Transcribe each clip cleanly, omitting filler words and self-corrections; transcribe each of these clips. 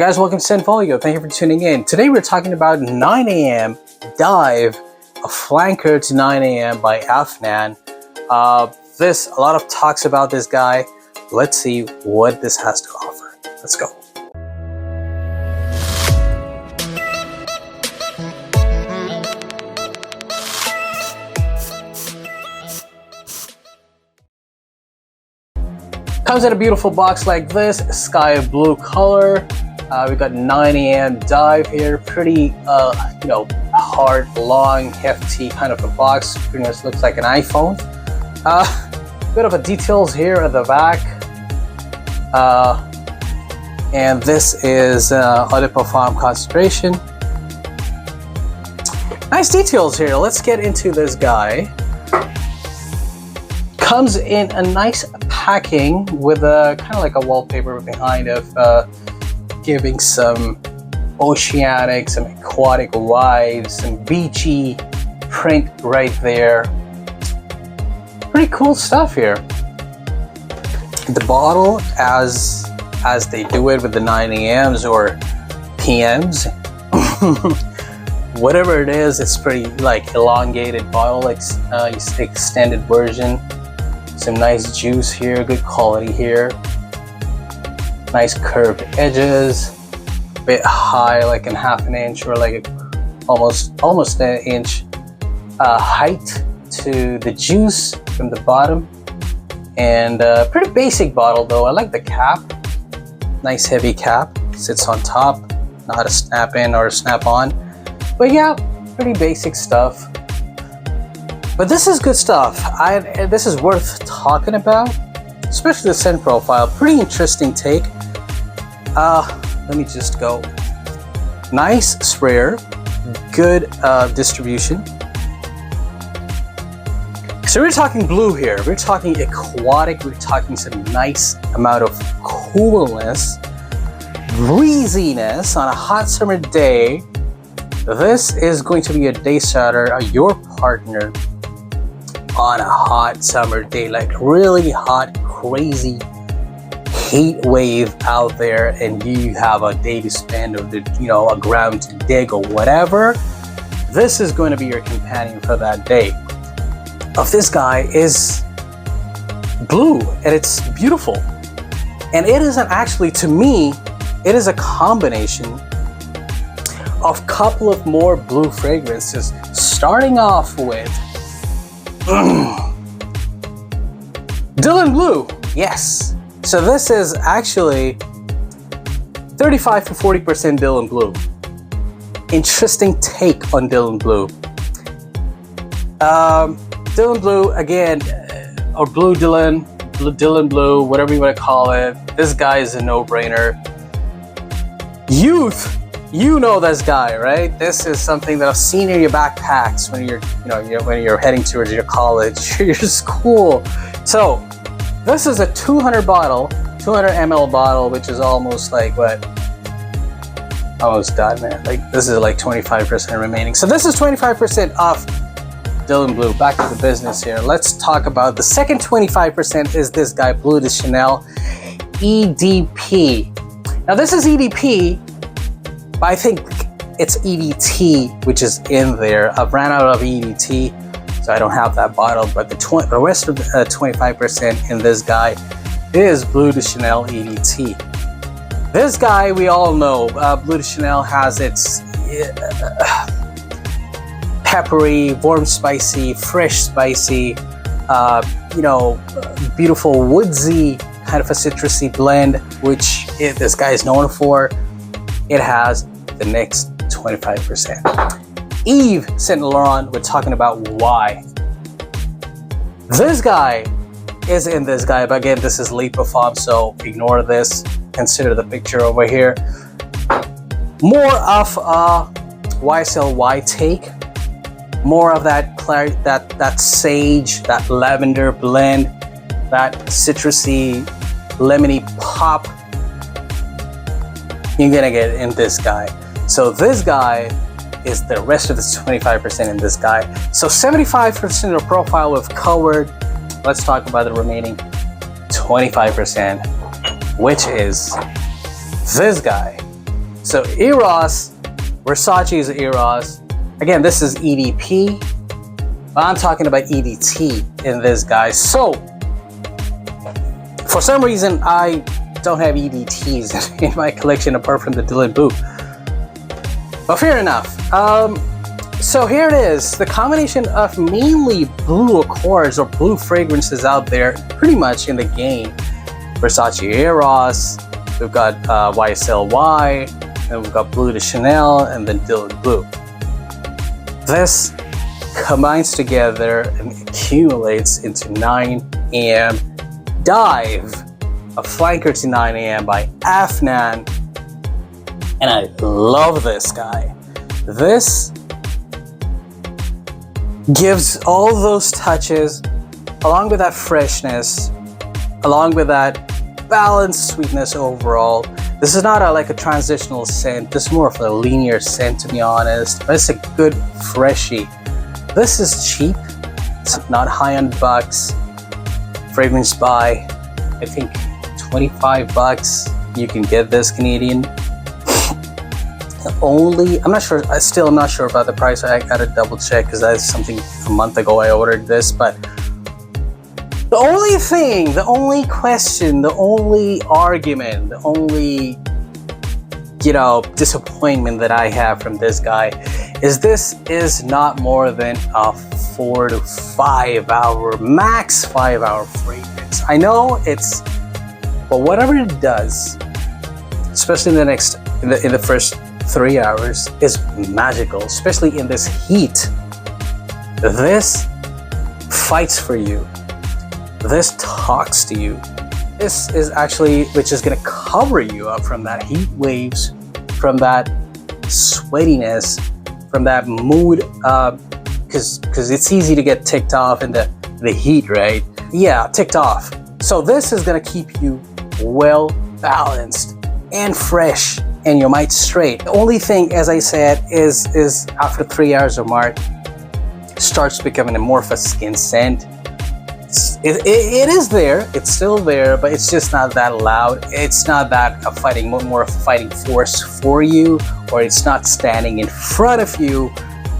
Guys, welcome to ScentFolio. Thank you for tuning in. Today we're talking about 9 a.m. Dive, a flanker to 9 a.m. by Afnan. A lot of talks about this guy. Let's see what this has to offer. Let's go. Comes in a beautiful box like this, sky blue color. We got 9 a.m. dive here, pretty hard, long, hefty kind of a box. Pretty much looks like an iPhone. Bit of a details here at the back. And this is eau de parfum concentration. Nice details here. Let's get into this guy. Comes in a nice packing with a kind of like a wallpaper behind of giving some oceanic, some aquatic vibes, some beachy print right there. Pretty cool stuff here. The bottle, as they do it with the 9 a.m.s or p.m.s, whatever it is, it's pretty like elongated bottle, like extended version. Some nice juice here, good quality here. Nice curved edges, a bit high, like in half an inch or like almost an inch height to the juice from the bottom. And pretty basic bottle though. I like the cap. Nice heavy cap, sits on top, not a snap in or a snap on. But yeah, pretty basic stuff. But this is good stuff. This is worth talking about, especially the scent profile. Pretty interesting take. Let me just go. Nice sprayer, good distribution. So we're talking blue here. We're talking aquatic. We're talking some nice amount of coolness, breeziness on a hot summer day. This is going to be a day starter, your partner on a hot summer day, like really hot, crazy heat wave out there, and you have a day to spend or a ground to dig or whatever. This is going to be your companion for that day. Of this guy is blue, and it's beautiful. And it isn't actually, to me, it is a combination of a couple of more blue fragrances, starting off with dylanblue. Yes. So this is actually 35 to 40% dylanblue. Interesting take on dylanblue. Dylanblue again, or blue dylanblue, whatever you want to call it. This guy is a no-brainer. Youth, you know this guy, right? This is something that I've seen in your backpacks when you're heading towards your college, your school. So this is a 200 ml bottle, which is almost like what? Almost done, man. Like this is like 25% remaining. So this is 25% off dylanblue. Back to the business here. Let's talk about the second 25% is this guy, Bleu De Chanel EDP. Now this is EDP, but I think it's EDT, which is in there. I've ran out of EDT, so I don't have that bottle, but the rest of the 25% in this guy is Bleu De Chanel EDT. This guy, we all know, Bleu De Chanel has its peppery, warm spicy, fresh spicy, beautiful woodsy kind of a citrusy blend, which this guy is known for. It has the next 25%. Yves Saint Laurent, we're talking about why. This guy is in this guy, but again, this is Leap Parfum, so ignore this. Consider the picture over here. More of a YSL Y take. More of that sage, that lavender blend, that citrusy, lemony pop. You're gonna get in this guy. So this guy is the rest of the 25% in this guy. So 75% of the profile we've covered. Let's talk about the remaining 25%, which is this guy. So Eros, Versace's Eros. Again, this is EDP, but I'm talking about EDT in this, guys. So for some reason, I don't have EDTs in my collection apart from the dylanblue. But fair enough. So here it is, the combination of mainly blue accords or blue fragrances out there pretty much in the game. Versace Eros, we've got YSL, and we've got Bleu De Chanel, and then dylanblue. This combines together and accumulates into 9 AM Dive, a flanker to 9 AM by Afnan. And I love this guy. This gives all those touches, along with that freshness, along with that balanced sweetness overall. This is not like a transitional scent. This is more of a linear scent, to be honest. But it's a good freshie. This is cheap. It's not high on bucks. Fragrance by, I think, 25 bucks. You can get this Canadian. I'm not sure. I'm not sure about the price. I gotta double check because that's something a month ago I ordered this. But the only thing, the only question, the only argument, the only, disappointment that I have from this guy is this is not more than a 4 to 5 hour, max 5 hour fragrance. I know but whatever it does, especially in the first 3 hours, is magical, especially in this heat. This fights for you. This talks to you. This is actually, which is gonna cover you up from that heat waves, from that sweatiness, from that mood, because it's easy to get ticked off in the heat, right? Yeah, ticked off. So this is gonna keep you well balanced and fresh and your mind straight. The only thing, as I said, is after 3 hours or more, starts becoming more of a skin scent. It is there, it's still there, but it's just not that loud. It's not that more of a fighting force for you, or it's not standing in front of you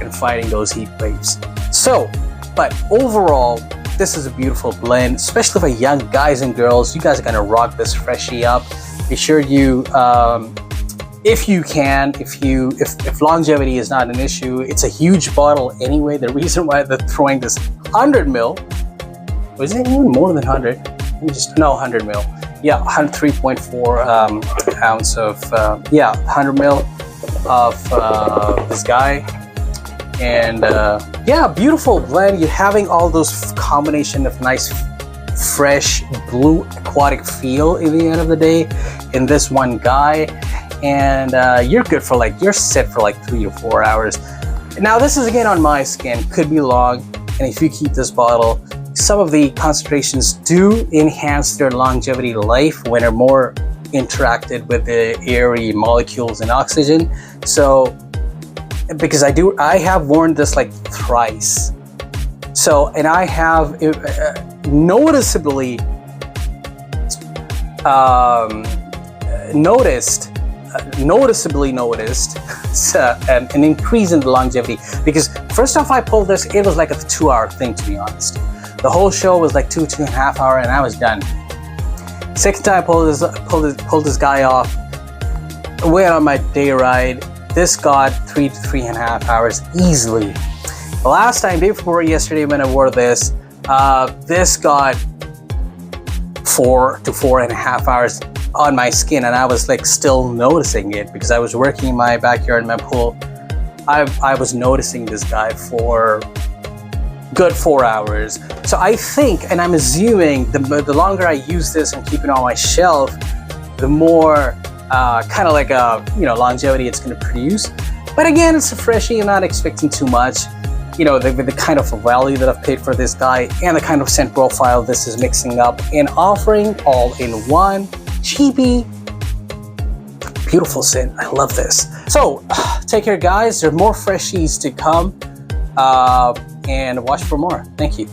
and fighting those heat waves. So, but overall, this is a beautiful blend, especially for young guys and girls. You guys are gonna rock this freshie up. Be sure you, if you can, if longevity is not an issue, it's a huge bottle anyway. The reason why they're throwing this 100 ml, was it even more than 100? 100 ml. Yeah, 3.4 ounce of, 100 ml of this guy. And yeah, beautiful blend. You're having all those combination of nice, fresh, blue aquatic feel in the end of the day in this one guy. And you're good for you're set for 3 to 4 hours. Now this is again on my skin, could be long. And if you keep this bottle, some of the concentrations do enhance their longevity life when they're more interacted with the airy molecules and oxygen. So, because I have worn this thrice. So, and I have noticeably noticeably noticed an increase in the longevity, because first off I pulled this, it was like a 2 hour thing, to be honest. The whole show was 2.5 hours and I was done. Second time I pulled this guy off, went on my day ride. This got 3 to 3.5 hours easily. The last time, day before yesterday, when I wore this, this got 4 to 4.5 hours on my skin, and I was still noticing it because I was working in my backyard in my pool. I was noticing this guy for good 4 hours. So I think, and I'm assuming, the longer I use this and keep it on my shelf, the more kind of longevity it's going to produce. But again, it's a freshie. I'm not expecting too much. The kind of value that I've paid for this guy and the kind of scent profile this is mixing up and offering all in one, cheapy, beautiful scent. I love this. So take care, guys. There are more freshies to come, and watch for more. Thank you.